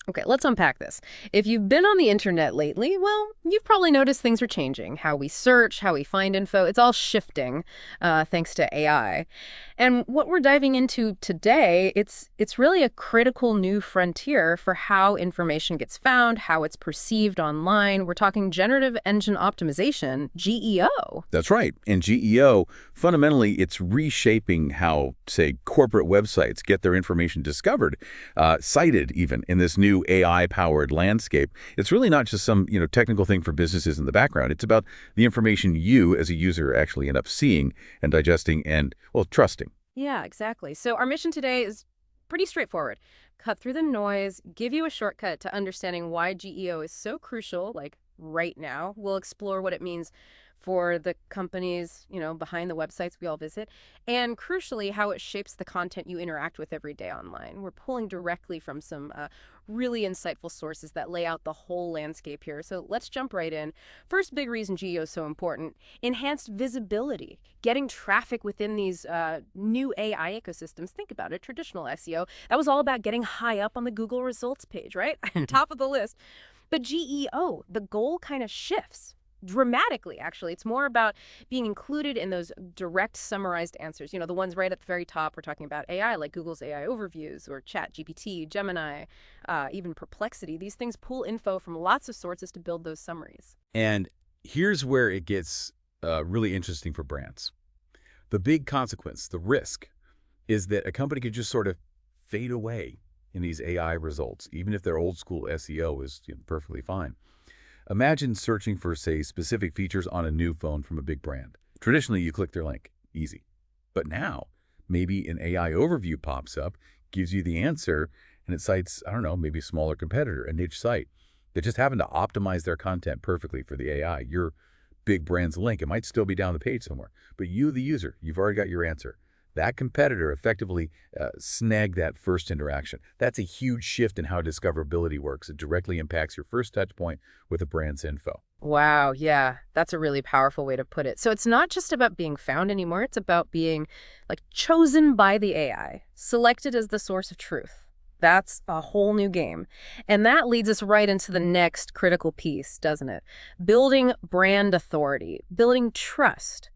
Okay, let's unpack this. If you've been on the internet lately, well, you've probably noticed things are changing. How we search, how we find info, it's all shifting thanks to AI. And what we're diving into today, it's really a critical new frontier for how information gets found, how it's perceived online. We're talking generative engine optimization, GEO. That's right. And GEO, fundamentally, it's reshaping how, say, corporate websites get their information discovered, cited even in this new AI-powered landscape. It's really not just some, technical thing for businesses in the background. It's about the information you, as a user, actually end up seeing and digesting and, well, trusting. Yeah, exactly. So our mission today is pretty straightforward. Cut through the noise, give you a shortcut to understanding why GEO is so crucial, like right now. We'll explore what it means for the companies, behind the websites we all visit, and crucially, how it shapes the content you interact with every day online. We're pulling directly from some really insightful sources that lay out the whole landscape here. So let's jump right in. First big reason GEO is so important, enhanced visibility, getting traffic within these new AI ecosystems. Think about it, traditional SEO, that was all about getting high up on the Google results page, right? Top of the list. But GEO, the goal kind of shifts dramatically, actually. It's more about being included in those direct summarized answers. The ones right at the very top. We're talking about AI, like Google's AI overviews or Chat GPT, Gemini, even Perplexity. These things pull info from lots of sources to build those summaries. And here's where it gets really interesting for brands. The big consequence, the risk, is that a company could just sort of fade away in these AI results, even if their old school SEO is perfectly fine. Imagine searching for, say, specific features on a new phone from a big brand. Traditionally, you click their link. Easy. But now, maybe an AI overview pops up, gives you the answer, and it cites, I don't know, maybe a smaller competitor, a niche site that just happened to optimize their content perfectly for the AI. Your big brand's link, it might still be down the page somewhere, but you, the user, you've already got your answer. That competitor effectively snagged that first interaction. That's a huge shift in how discoverability works. It directly impacts your first touch point with a brand's info. Wow, yeah, that's a really powerful way to put it. So it's not just about being found anymore, it's about being chosen by the AI, selected as the source of truth. That's a whole new game. And that leads us right into the next critical piece, doesn't it? Building brand authority, building trust.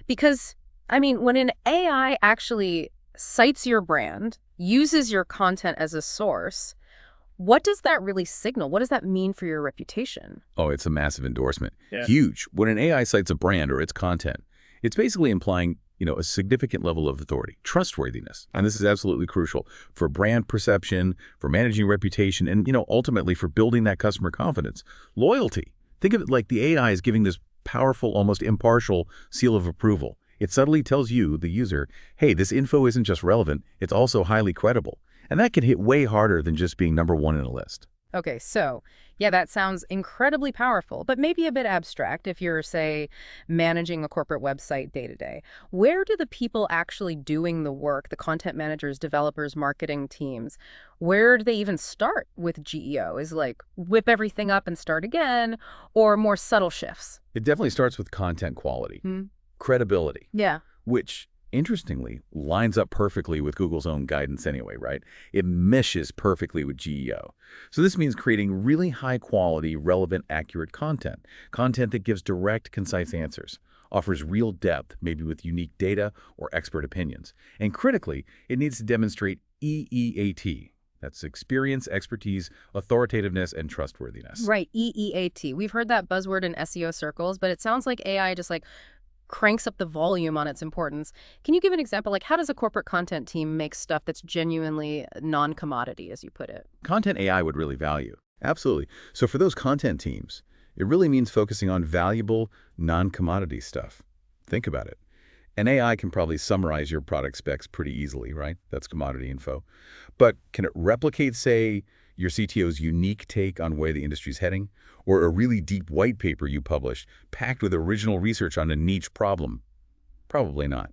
Because when an AI actually cites your brand, uses your content as a source, what does that really signal? What does that mean for your reputation? Oh, it's a massive endorsement. Yeah. Huge. When an AI cites a brand or its content, it's basically implying, a significant level of authority, trustworthiness. And this is absolutely crucial for brand perception, for managing reputation, and, ultimately for building that customer confidence. Loyalty. Think of it like the AI is giving this powerful, almost impartial seal of approval. It subtly tells you, the user, hey, this info isn't just relevant, it's also highly credible. And that can hit way harder than just being number one in a list. Okay, so, yeah, that sounds incredibly powerful, but maybe a bit abstract if you're, say, managing a corporate website day to day. Where do the people actually doing the work, the content managers, developers, marketing teams, where do they even start with GEO? Is whip everything up and start again, or more subtle shifts? It definitely starts with content quality. Hmm. Credibility, Yeah. which, interestingly, lines up perfectly with Google's own guidance anyway, right? It meshes perfectly with GEO. So this means creating really high-quality, relevant, accurate content. Content that gives direct, concise answers, offers real depth, maybe with unique data or expert opinions. And critically, it needs to demonstrate EEAT. That's experience, expertise, authoritativeness, and trustworthiness. Right, EEAT. We've heard that buzzword in SEO circles, but it sounds like AI just cranks up the volume on its importance. Can you give an example? How does a corporate content team make stuff that's genuinely non-commodity, as you put it? Content AI would really value. Absolutely. So for those content teams, it really means focusing on valuable, non-commodity stuff. Think about it. An AI can probably summarize your product specs pretty easily, right? That's commodity info. But can it replicate, say, your CTO's unique take on where the industry's heading, or a really deep white paper you published, packed with original research on a niche problem? Probably not.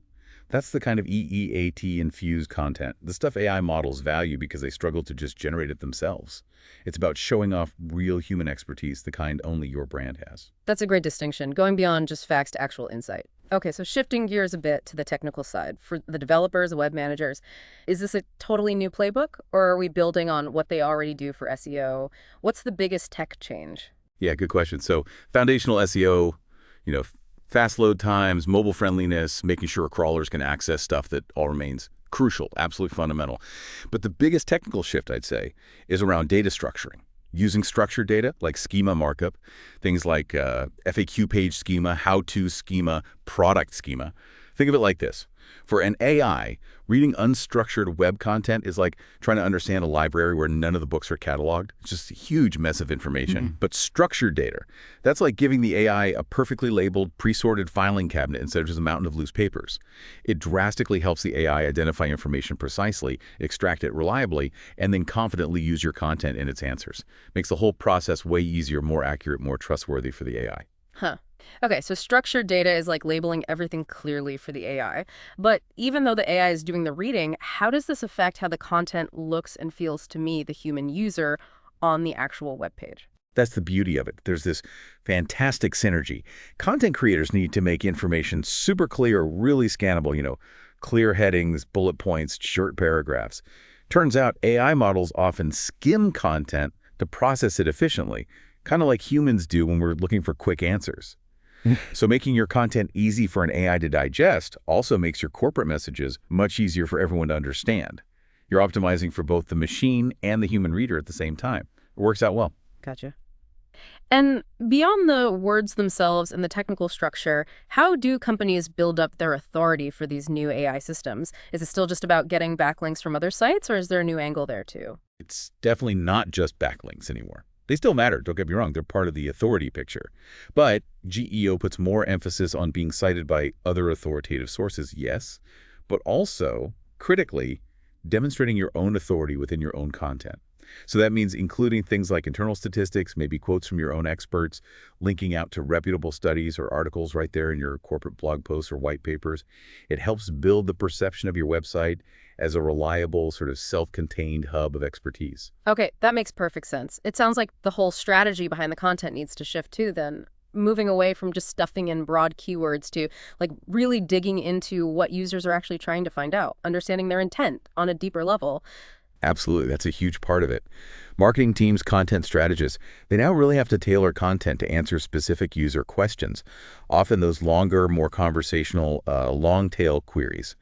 That's the kind of EEAT-infused content, the stuff AI models value because they struggle to just generate it themselves. It's about showing off real human expertise, the kind only your brand has. That's a great distinction, going beyond just facts to actual insight. Okay, so shifting gears a bit to the technical side. For the developers, web managers, is this a totally new playbook, or are we building on what they already do for SEO? What's the biggest tech change? Yeah, good question. So foundational SEO, you know, fast load times, mobile friendliness, making sure crawlers can access stuff, that all remains crucial, absolutely fundamental. But the biggest technical shift, I'd say, is around data structuring. Using structured data like schema markup, things like FAQ page schema, how-to schema, product schema. Think of it like this. For an AI, reading unstructured web content is like trying to understand a library where none of the books are cataloged. It's just a huge mess of information. But structured data, that's like giving the AI a perfectly labeled, pre-sorted filing cabinet instead of just a mountain of loose papers. It drastically helps the AI identify information precisely, extract it reliably, and then confidently use your content in its answers. Makes the whole process way easier, more accurate, more trustworthy for the AI. Huh. Okay, so structured data is like labeling everything clearly for the AI. But even though the AI is doing the reading, how does this affect how the content looks and feels to me, the human user, on the actual web page? That's the beauty of it. There's this fantastic synergy. Content creators need to make information super clear, really scannable, clear headings, bullet points, short paragraphs. Turns out AI models often skim content to process it efficiently, kind of like humans do when we're looking for quick answers. So making your content easy for an AI to digest also makes your corporate messages much easier for everyone to understand. You're optimizing for both the machine and the human reader at the same time. It works out well. Gotcha. And beyond the words themselves and the technical structure, how do companies build up their authority for these new AI systems? Is it still just about getting backlinks from other sites, or is there a new angle there too? It's definitely not just backlinks anymore. They still matter, don't get me wrong, they're part of the authority picture. But GEO puts more emphasis on being cited by other authoritative sources, yes, but also, critically, demonstrating your own authority within your own content. So that means including things like internal statistics, maybe quotes from your own experts, linking out to reputable studies or articles right there in your corporate blog posts or white papers. It helps build the perception of your website as a reliable, sort of self-contained hub of expertise. Okay, that makes perfect sense. It sounds like the whole strategy behind the content needs to shift too then, moving away from just stuffing in broad keywords to like really digging into what users are actually trying to find out, understanding their intent on a deeper level. Absolutely. That's a huge part of it. Marketing teams, content strategists, they now really have to tailor content to answer specific user questions, often those longer, more conversational, long-tail queries.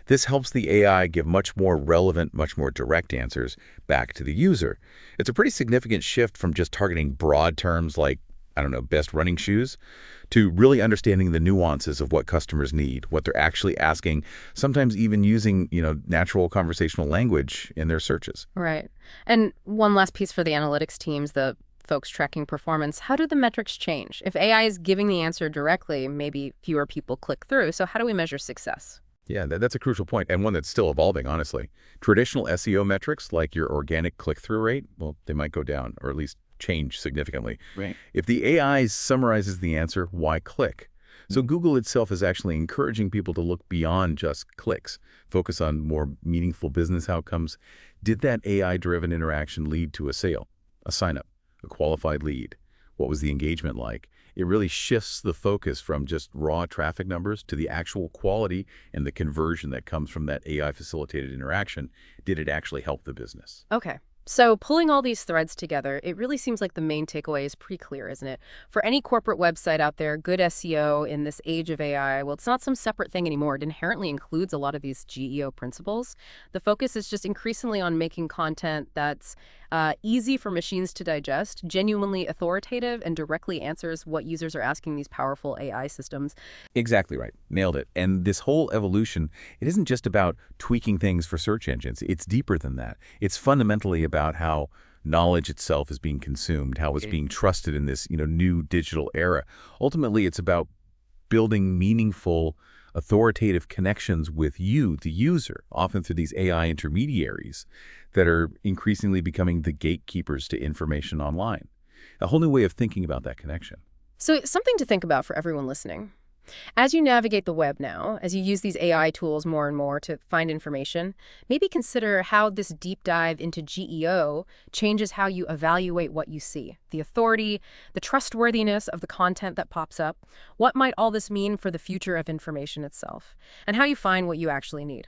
This helps the AI give much more relevant, much more direct answers back to the user. It's a pretty significant shift from just targeting broad terms like, I don't know, best running shoes, to really understanding the nuances of what customers need, what they're actually asking, sometimes even using, natural conversational language in their searches. Right. And one last piece for the analytics teams, the folks tracking performance. How do the metrics change? If AI is giving the answer directly, maybe fewer people click through. So how do we measure success? Yeah, that's a crucial point, and one that's still evolving, honestly. Traditional SEO metrics, like your organic click-through rate, well, they might go down, or at least change significantly. Right. If the AI summarizes the answer, why click? So Google itself is actually encouraging people to look beyond just clicks, focus on more meaningful business outcomes. Did that AI-driven interaction lead to a sale, a sign-up, a qualified lead? What was the engagement like? It really shifts the focus from just raw traffic numbers to the actual quality and the conversion that comes from that AI-facilitated interaction. Did it actually help the business? Okay. So pulling all these threads together, it really seems like the main takeaway is pretty clear, isn't it? For any corporate website out there, good SEO in this age of AI, well, it's not some separate thing anymore. It inherently includes a lot of these GEO principles. The focus is just increasingly on making content that's easy for machines to digest, genuinely authoritative, and directly answers what users are asking these powerful AI systems. Exactly right. Nailed it. And this whole evolution, it isn't just about tweaking things for search engines. It's deeper than that. It's fundamentally about how knowledge itself is being consumed, how it's being trusted in this, new digital era. Ultimately, it's about building meaningful, authoritative connections with you, the user, often through these AI intermediaries that are increasingly becoming the gatekeepers to information online. A whole new way of thinking about that connection. So something to think about for everyone listening. As you navigate the web now, as you use these AI tools more and more to find information, maybe consider how this deep dive into GEO changes how you evaluate what you see. The authority, the trustworthiness of the content that pops up. What might all this mean for the future of information itself? And how you find what you actually need.